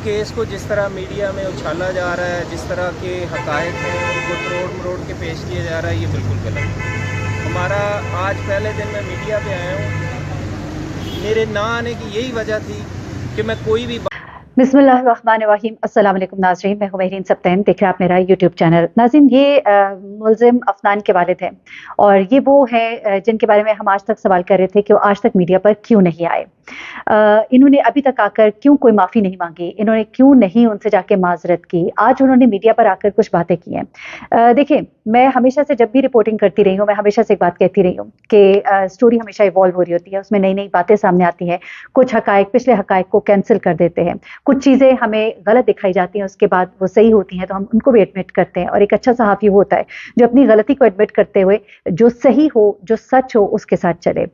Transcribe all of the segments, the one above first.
Case को जिस तरह मीडिया में उछाला जा रहा है, जिस तरह के हक़ाइक़ हैं उनको तोड़ मरोड़ के पेश किया जा रहा है, ये बिल्कुल गलत है। हमारा आज पहले दिन मैं मीडिया पे आया हूँ, मेरे ना आने की यही वजह थी कि मैं कोई भी बिस्मिल्लाहिर्रहमानिर्रहीम। अस्सलाम वालेकुम नाज़रीन, मैं हूं महरीन सब्तैन, देख रहे हैं आप मेरा यूट्यूब चैनल। नाज़रीन, ये मुल्ज़िम अफनान के वालिद हैं और ये वो हैं जिनके बारे में हम आज तक सवाल कर रहे थे कि वो आज तक मीडिया पर क्यों नहीं आए। इन्होंने अभी तक आकर क्यों कोई माफ़ी नहीं मांगी, इन्होंने क्यों नहीं उनसे जाके माजरत की। आज उन्होंने मीडिया पर आकर कुछ बातें की हैं। देखिए, मैं हमेशा से जब भी रिपोर्टिंग करती रही हूँ, मैं हमेशा से एक बात कहती रही हूँ कि स्टोरी हमेशा इवॉल्व हो रही होती है, उसमें नई नई बातें सामने आती हैं। कुछ हक़ाइक़ पिछले हक़ाइक़ को कैंसिल कर देते हैं, कुछ चीज़ें हमें गलत दिखाई जाती हैं, उसके बाद वो सही होती हैं तो हम उनको भी एडमिट करते हैं। और एक अच्छा सहाफ़ी वो होता है जो अपनी गलती को एडमिट करते हुए जो सही हो, जो सच हो, उसके साथ चले।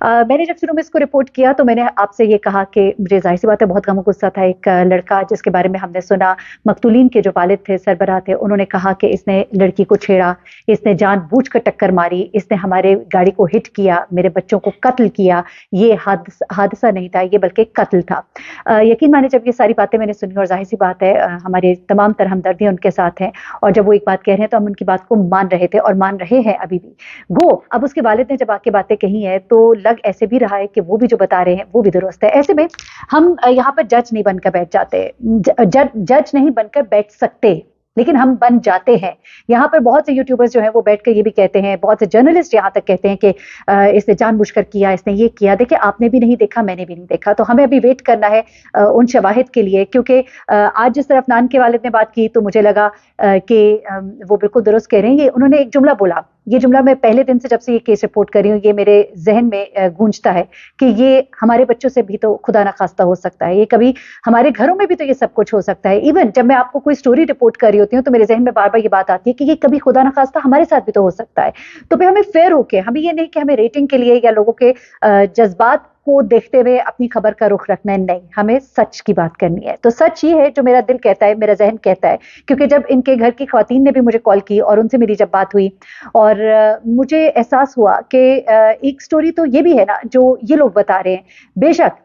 मैंने जब शुरू में इसको रिपोर्ट किया तो मैंने आपसे ये कहा कि मुझे ज़ाहिर सी बात है बहुत गम गुस्सा था। एक लड़का जिसके बारे में हमने सुना, मकतूलीन के जो वालिद थे, सरबराह थे, उन्होंने कहा कि इसने लड़की को छेड़ा, इसने जानबूझकर टक्कर मारी, इसने हमारे गाड़ी को हिट किया, मेरे बच्चों को कत्ल किया। ये हादसा नहीं था, ये बल्कि कत्ल था। यकीन माने जब ये सारी बातें मैंने सुनी, और जाहिर सी बात है हमारे तमाम तरह हमदर्दियाँ उनके साथ हैं, और जब वो एक बात कह रहे हैं तो हम उनकी बात को मान रहे थे और मान रहे हैं अभी भी। वो अब उसके वालिद ने जब आके बातें कही हैं तो लग ऐसे भी रहा है कि वो भी जो बता रहे हैं वो भी दुरुस्त है। ऐसे में हम यहाँ पर जज नहीं बनकर बैठ जाते, जज नहीं बनकर बैठ सकते, लेकिन हम बन जाते हैं। यहाँ पर बहुत से यूट्यूबर्स जो हैं वो बैठ कर ये भी कहते हैं, बहुत से जर्नलिस्ट यहाँ तक कहते हैं कि इसने जानबूझकर किया, इसने ये किया। देखिए, आपने भी नहीं देखा, मैंने भी नहीं देखा, तो हमें अभी वेट करना है उन शवाहिद के लिए। क्योंकि आज जिस तरह अफनान के वालिद ने बात की तो मुझे लगा कि वो बिल्कुल दुरुस्त कह रहे हैं। ये उन्होंने एक जुमला बोला, ये जुमला मैं पहले दिन से जब से ये केस रिपोर्ट कर रही हूँ, ये मेरे जहन में गूंजता है कि ये हमारे बच्चों से भी तो खुदा ना खास्ता हो सकता है, ये कभी हमारे घरों में भी तो ये सब कुछ हो सकता है। इवन जब मैं आपको कोई स्टोरी रिपोर्ट कर रही होती हूँ तो मेरे जहन में बार बार ये बात आती है कि ये कभी खुदा ना खास्ता हमारे साथ भी तो हो सकता है। तो फिर हमें फेयर होके, हमें ये नहीं कि हमें रेटिंग के लिए या लोगों के जज्बात को देखते हुए अपनी खबर का रुख रखना है, नहीं, हमें सच की बात करनी है। तो सच ये है जो मेरा दिल कहता है, मेरा जहन कहता है। क्योंकि जब इनके घर की ख्वातीन ने भी मुझे कॉल की और उनसे मेरी जब बात हुई और मुझे एहसास हुआ कि एक स्टोरी तो ये भी है ना जो ये लोग बता रहे हैं। बेशक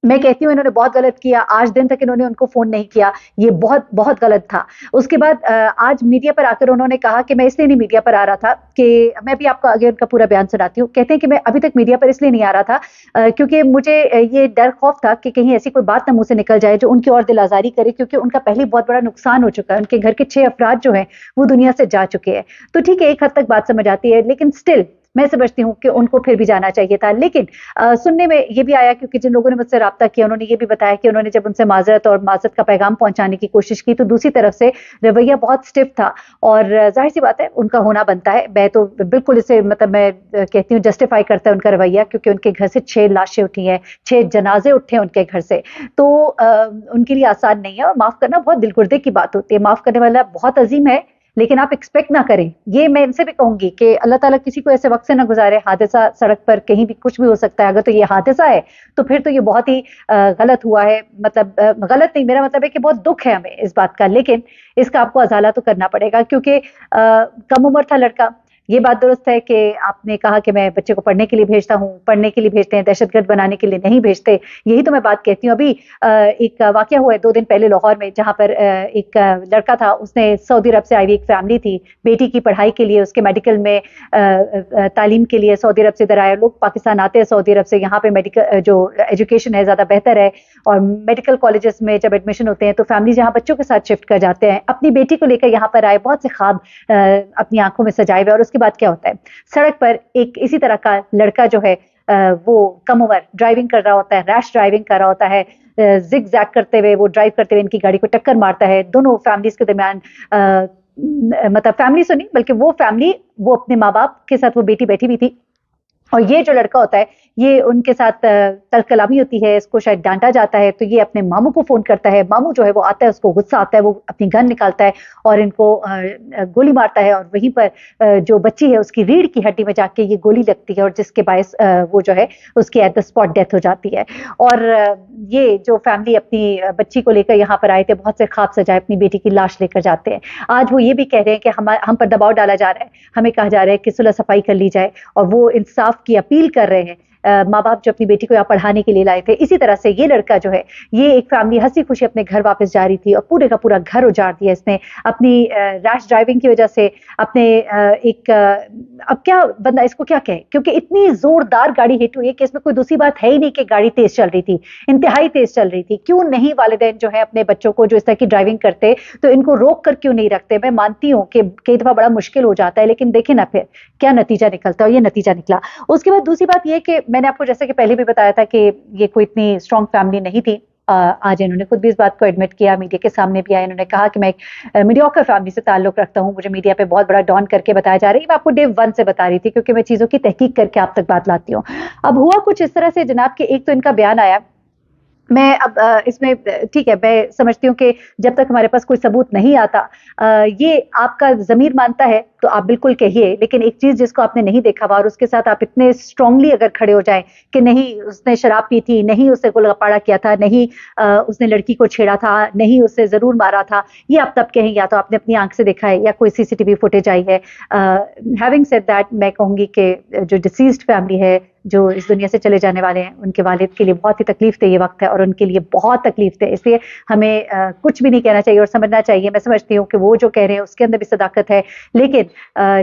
मैं कहती हूँ इन्होंने बहुत गलत किया, आज दिन तक इन्होंने उनको फोन नहीं किया, ये बहुत बहुत गलत था। उसके बाद आज मीडिया पर आकर उन्होंने कहा कि मैं इसलिए नहीं मीडिया पर आ रहा था, कि मैं भी आपको आगे उनका पूरा बयान सुनाती हूँ। कहते हैं कि मैं अभी तक मीडिया पर इसलिए नहीं आ रहा था क्योंकि मुझे ये डर खौफ था कि कहीं ऐसी कोई बात ना मुंह से निकल जाए जो उनकी और दिल आजारी करे, क्योंकि उनका पहले बहुत बड़ा नुकसान हो चुका है। उनके घर के 6 अफराद जो हैं वो दुनिया से जा चुके हैं। तो ठीक है, एक हद तक बात समझ आती है, लेकिन स्टिल मैं समझती हूँ कि उनको फिर भी जाना चाहिए था। लेकिन सुनने में ये भी आया, क्योंकि जिन लोगों ने मुझसे राब्ता किया उन्होंने ये भी बताया कि उन्होंने जब उनसे माजरत का पैगाम पहुंचाने की कोशिश की तो दूसरी तरफ से रवैया बहुत स्टिफ था। और जाहिर सी बात है उनका होना बनता है। मैं तो बिल्कुल इसे मतलब मैं कहती हूँ जस्टिफाई करता है उनका रवैया, क्योंकि उनके घर से 6 लाशें उठी हैं, 6 जनाजे उठे हैं उनके घर से। तो उनके लिए आसान नहीं है, और माफ करना बहुत दिलगुर्दे की बात होती है। माफ करने वाला बहुत अजीम है, लेकिन आप एक्सपेक्ट ना करें। ये मैं इनसे भी कहूंगी कि अल्लाह ताला किसी को ऐसे वक्त से ना गुजारे। हादसा सड़क पर कहीं भी कुछ भी हो सकता है, अगर तो ये हादसा है तो फिर तो ये बहुत ही गलत हुआ है। मतलब गलत नहीं, मेरा मतलब है कि बहुत दुख है हमें इस बात का, लेकिन इसका आपको अजाला तो करना पड़ेगा। क्योंकि कम उम्र था लड़का। ये बात दुरुस्त है कि आपने कहा कि मैं बच्चे को पढ़ने के लिए भेजता हूँ, पढ़ने के लिए भेजते हैं, दहशतगर्द बनाने के लिए नहीं भेजते। यही तो मैं बात कहती हूँ। अभी एक वाकया हुआ है 2 दिन पहले लाहौर में, जहाँ पर एक लड़का था, उसने सऊदी अरब से आई हुई एक फैमिली थी, बेटी की पढ़ाई के लिए, उसके मेडिकल में तालीम के लिए सऊदी अरब से इधर आए। लोग पाकिस्तान आते हैं सऊदी अरब से, यहाँ पे मेडिकल जो एजुकेशन है ज़्यादा बेहतर है, और मेडिकल कॉलेजेस में जब एडमिशन होते हैं तो फैमिली जहाँ बच्चों के साथ शिफ्ट कर जाते हैं। अपनी बेटी को लेकर यहाँ पर आए, बहुत से ख्वाब अपनी आंखों में सजाए हुए। और उसके बाद क्या होता है, सड़क पर एक इसी तरह का लड़का जो है वो कम उम्र ड्राइविंग कर रहा होता है, रैश ड्राइविंग कर रहा होता है, जिग जैग करते हुए वो ड्राइव करते हुए इनकी गाड़ी को टक्कर मारता है। दोनों फैमिलीज के दरमियान मतलब फैमिली सुनी, बल्कि वो फैमिली, वो अपने माँ बाप के साथ वो बेटी बैठी हुई थी, और ये जो लड़का होता है ये उनके साथ तलकलामी होती है, इसको शायद डांटा जाता है, तो ये अपने मामू को फोन करता है। मामू जो है वो आता है, उसको गुस्सा आता है, वो अपनी गन निकालता है और इनको गोली मारता है, और वहीं पर जो बच्ची है उसकी रीढ़ की हड्डी में जाके ये गोली लगती है, और जिसके बायस वो जो है उसकी एट द स्पॉट डेथ हो जाती है। और ये जो फैमिली अपनी बच्ची को लेकर यहाँ पर आए थे, बहुत से ख्वाब सजाए, अपनी बेटी की लाश लेकर जाते हैं। आज वो ये भी कह रहे हैं कि हम पर दबाव डाला जा रहा है, हमें कहा जा रहा है कि सुलह सफाई कर ली जाए, और वो इंसाफ की अपील कर रहे हैं माँ बाप जो अपनी बेटी को यहाँ पढ़ाने के लिए लाए थे, इसी तरह से ये लड़का जो है, ये एक फैमिली हंसी खुशी अपने घर वापस जा रही थी और पूरे का पूरा घर उजाड़ दिया इसने अपनी रैश ड्राइविंग की वजह से। अपने अब क्या बंदा इसको क्या कहे, क्योंकि इतनी जोरदार गाड़ी हिट हुई है कि इसमें कोई दूसरी बात है ही नहीं कि गाड़ी तेज चल रही थी, इंतहाई तेज चल रही थी। क्यों नहीं वालिदैन जो है अपने बच्चों को जो इस तरह की ड्राइविंग करते तो इनको रोक कर क्यों नहीं रखते। मैं मानती हूँ कि कई दफा बड़ा मुश्किल हो जाता है, लेकिन देखे ना फिर क्या नतीजा निकलता है, और ये नतीजा निकला। उसके बाद दूसरी बात ये कि मैंने आपको जैसे कि पहले भी बताया था कि ये कोई इतनी स्ट्रॉन्ग फैमिली नहीं थी। आज इन्होंने खुद भी इस बात को एडमिट किया, मीडिया के सामने भी आया। इन्होंने कहा कि मैं एक मीडियोकर फैमिली से ताल्लुक रखता हूँ, मुझे मीडिया पे बहुत बड़ा डॉन करके बताया जा रहा है। मैं आपको डे 1 से बता रही थी, क्योंकि मैं चीज़ों की तहकीक करके आप तक बात लाती हूँ। अब हुआ कुछ इस तरह से जनाब कि एक तो इनका बयान आया, मैं अब इसमें ठीक है, मैं समझती हूँ कि जब तक हमारे पास कोई सबूत नहीं आता, ये आपका ज़मीर मानता है तो आप बिल्कुल कहिए, लेकिन एक चीज़ जिसको आपने नहीं देखा हुआ और उसके साथ आप इतने स्ट्रांगली अगर खड़े हो जाएं कि नहीं उसने शराब पी थी, नहीं उससे गोलगप्पाड़ा किया था, नहीं उसने लड़की को छेड़ा था, नहीं उससे ज़रूर मारा था, ये आप तब कहें या तो आपने अपनी आंख से देखा है या कोई सीसीटीवी फुटेज आई है। हैविंग सेड दैट, मैं कहूँगी कि जो डिसीज्ड फैमिली है, जो इस दुनिया से चले जाने वाले हैं, उनके वालिद के लिए बहुत ही तकलीफ दे ये वक्त है, और उनके लिए बहुत तकलीफ दे। इसलिए हमें कुछ भी नहीं कहना चाहिए और समझना चाहिए। मैं समझती हूँ कि वो जो कह रहे हैं उसके अंदर भी सदाकत है, लेकिन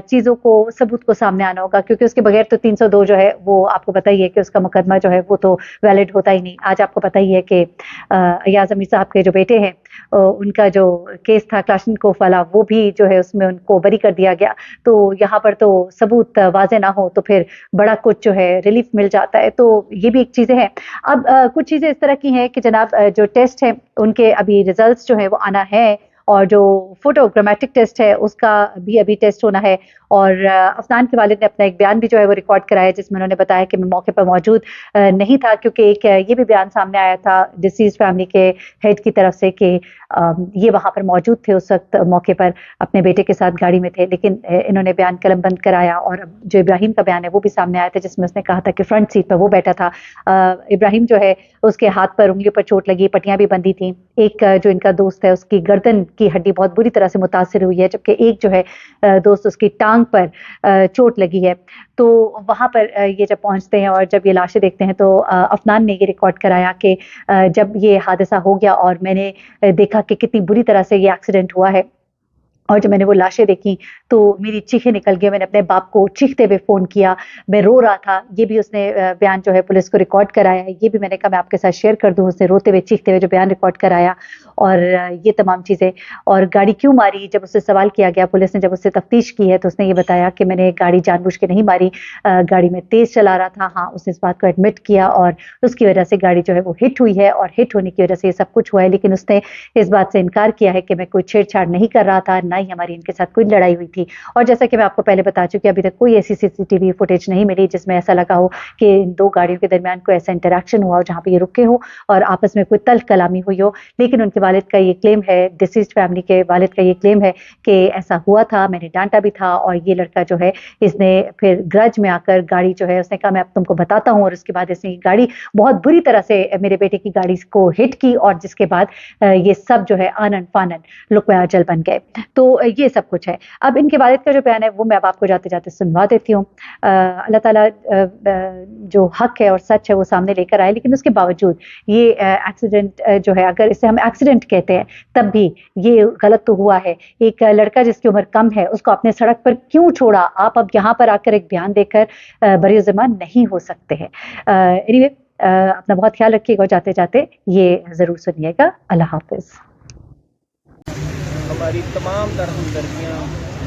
चीज़ों को, सबूत को सामने आना होगा, क्योंकि उसके बगैर तो 302 जो है वो आपको पता ही है कि उसका मुकदमा जो है वो तो वैलिड होता ही नहीं। आज आपको पता ही है कि अयाज अमीर साहब के जो बेटे हैं, उनका जो केस था क्लाशनकोफ वाला, वो भी जो है उसमें उनको बरी कर दिया गया। तो यहाँ पर तो सबूत वाजे ना हो तो फिर बड़ा कुछ जो है रिलीफ मिल जाता है। तो ये भी एक चीज़ें हैं। अब कुछ चीज़ें इस तरह की हैं कि जनाब जो टेस्ट हैं उनके अभी रिजल्ट्स जो है वो आना है, और जो फोटोग्रामेटिक टेस्ट है उसका भी अभी टेस्ट होना है। और अफनान के वालिद ने अपना एक बयान भी जो है वो रिकॉर्ड कराया, जिसमें उन्होंने बताया कि मैं मौके पर मौजूद नहीं था, क्योंकि एक ये भी बयान सामने आया था डिसीज फैमिली के हेड की तरफ से कि ये वहाँ पर मौजूद थे उस वक्त, मौके पर अपने बेटे के साथ गाड़ी में थे, लेकिन इन्होंने बयान कलमबंद कराया। और जो इब्राहिम का बयान है वो भी सामने आया था, जिसमें उसने कहा था कि फ्रंट सीट पर वो बैठा था। इब्राहिम जो है उसके हाथ पर, उंगलियों पर चोट लगी, पट्टियां भी बंधी थी। एक जो इनका दोस्त है उसकी गर्दन की हड्डी बहुत बुरी तरह से मुतासिर हुई है, जबकि एक जो है दोस्त उसकी टांग पर चोट लगी है। तो वहाँ पर ये जब पहुँचते हैं और जब ये लाशें देखते हैं, तो अफनान ने ये रिकॉर्ड कराया कि जब ये हादसा हो गया और मैंने देखा कि कितनी बुरी तरह से ये एक्सीडेंट हुआ है, और जब मैंने वो लाशें देखी तो मेरी चीखें निकल गई। मैंने अपने बाप को चीखते हुए फ़ोन किया, मैं रो रहा था। ये भी उसने बयान जो है पुलिस को रिकॉर्ड कराया है, ये भी मैंने कहा मैं आपके साथ शेयर कर दूँ। उसने रोते हुए चीखते हुए जो बयान रिकॉर्ड कराया, और ये तमाम चीज़ें। और गाड़ी क्यों मारी, जब उससे सवाल किया गया, पुलिस ने जब उससे तफ्तीश की है तो उसने ये बताया कि मैंने गाड़ी जानबूझ के नहीं मारी, गाड़ी में तेज़ चला रहा था। हाँ, उसने इस बात को एडमिट किया, और उसकी वजह से गाड़ी जो है वो हिट हुई है, और हिट होने की वजह से ये सब कुछ हुआ है। लेकिन उसने इस बात से इनकार किया है कि मैं कोई छेड़छाड़ नहीं कर रहा था, ना ही हमारी इनके साथ कोई लड़ाई हुई थी। और जैसा कि मैं आपको पहले बता चुकी, अभी तक कोई ऐसी सीसीटीवी फुटेज नहीं मिली जिसमें ऐसा लगा हो कि इन दो गाड़ियों के दरमियान कोई ऐसा इंटरेक्शन हुआ हो जहाँ पे ये रुके हो और आपस में कोई तल्ख कलामी हुई हो। लेकिन उनके वालिद का ये क्लेम है, डिसीज्ड फैमिली के वालिद का ये क्लेम है कि ऐसा हुआ था, मैंने डांटा भी था। और ये लड़का जो है, इसने फिर ग्रज में आकर गाड़ी जो है, उसने कहा मैं अब तुमको बताता हूँ, और उसके बाद इसने गाड़ी बहुत बुरी तरह से मेरे बेटे की गाड़ी को हिट की, और जिसके बाद ये सब जो है आनन फानन लुकवा जल बन गए। तो ये सब कुछ है। अब इनके वालिद का जो बयान है वो मैं अब आपको जाते जाते सुनवा देती हूँ। अल्लाह ताला जो हक है और सच है वो सामने लेकर आए, लेकिन उसके बावजूद ये एक्सीडेंट जो है, अगर इसे हम एक्सीडेंट कहते हैं तब भी ये गलत तो हुआ है। एक लड़का जिसकी उम्र कम है उसको अपने सड़क पर क्यों छोड़ा? आप अब यहाँ पर आकर एक बयान देकर बरी-ए-ज़िम्मा नहीं हो सकते हैं। एनीवे, अपना बहुत ख्याल रखिएगा, और जाते जाते ये ज़रूर सुनिएगा। अल्लाह हाफ़िज़। हमारी तमाम हमदर्दियाँ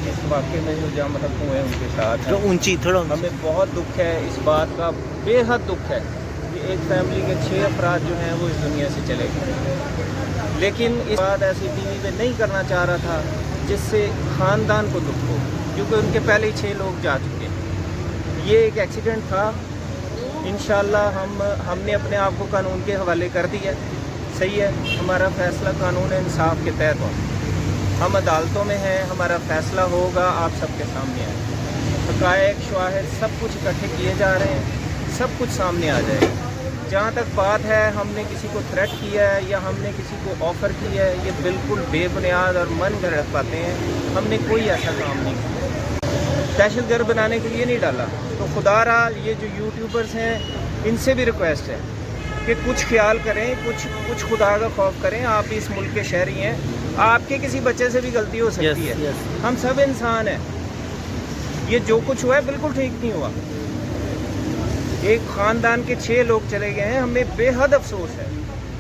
इस वाक़े में जो जाम हक हुए हैं उनके साथ जो ऊंची थोड़ा हमें बहुत दुख है, इस बात का बेहद दुख है कि एक फैमिली के 6 अफराद जो हैं वो इस दुनिया से चले गए। लेकिन इस बात ऐसी टीवी पे नहीं करना चाह रहा था जिससे ख़ानदान को दुख हो, क्योंकि उनके पहले ही 6 लोग जा चुके हैं। ये एक एक्सीडेंट था। इंशाल्लाह हमने अपने आप को कानून के हवाले कर दिया। सही है, हमारा फ़ैसला कानून इंसाफ के तहत हो, हम अदालतों में हैं, हमारा फ़ैसला होगा, आप सबके सामने आए। हक़ाइक़, शवाहिद सब कुछ इकट्ठे किए जा रहे हैं, सब कुछ सामने आ जाएगा। जहाँ तक बात है हमने किसी को थ्रेट किया है या हमने किसी को ऑफ़र किया है, ये बिल्कुल बेबुनियाद और मन गढ़ंत बातें हैं। हमने कोई ऐसा काम नहीं किया, दहशतगर्द बनाने के लिए नहीं डाला। तो खुदा रहा, ये जो यूट्यूबर्स हैं ان سے بھی ریکویسٹ ہے کہ کچھ خیال کریں, کچھ خدا کا خوف کریں. آپ بھی اس ملک کے شہری ہیں, آپ کے کسی بچے سے بھی غلطی ہو سکتی ہے. ہم سب انسان ہیں. یہ جو کچھ ہوا ہے بالکل ٹھیک نہیں ہوا. ایک خاندان کے 6 لوگ چلے گئے ہیں, ہمیں بے حد افسوس ہے.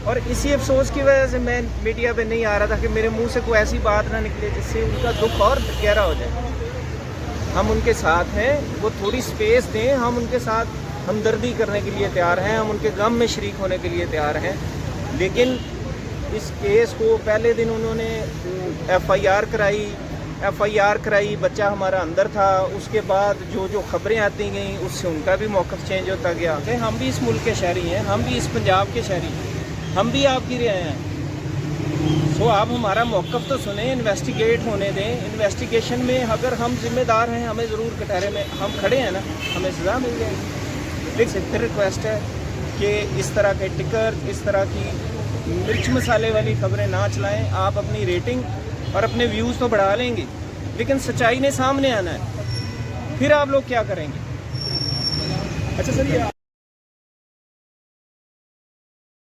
اور اسی افسوس کی وجہ سے میں میڈیا پہ نہیں آ رہا تھا کہ میرے منہ سے کوئی ایسی بات نہ نکلے جس سے ان کا دکھ اور گہرا ہو جائے. ہم ان کے ساتھ ہیں, وہ تھوڑی سپیس دیں. ہم ان کے ساتھ ہمدردی کرنے کے لیے تیار ہیں, ہم ان کے غم میں شریک ہونے کے لیے تیار ہیں. لیکن اس کیس کو پہلے دن انہوں نے ایف آئی آر کرائی, بچہ ہمارا اندر تھا. اس کے بعد جو خبریں آتی گئیں اس سے ان کا بھی موقف چینج ہوتا گیا. ہم بھی اس ملک کے شہری ہیں, ہم بھی اس پنجاب کے شہری ہیں, ہم بھی آپ کی رعایا ہیں. سو آپ ہمارا موقف تو سنیں, انویسٹیگیٹ ہونے دیں. انویسٹیگیشن میں اگر ہم ذمہ دار ہیں, ہمیں ضرور کٹہرے میں ہم کھڑے ہیں نا, ہمیں سزا مل جائے گی. لیکن پھر ریکویسٹ ہے کہ اس طرح کے ٹکر, اس طرح کی مرچ مسالے والی خبریں نہ چلائیں. آپ اپنی ریٹنگ اور اپنے ویوز تو بڑھا لیں گے, لیکن سچائی نے سامنے آنا ہے. پھر آپ لوگ کیا کریں گے؟ اچھا سر, یہ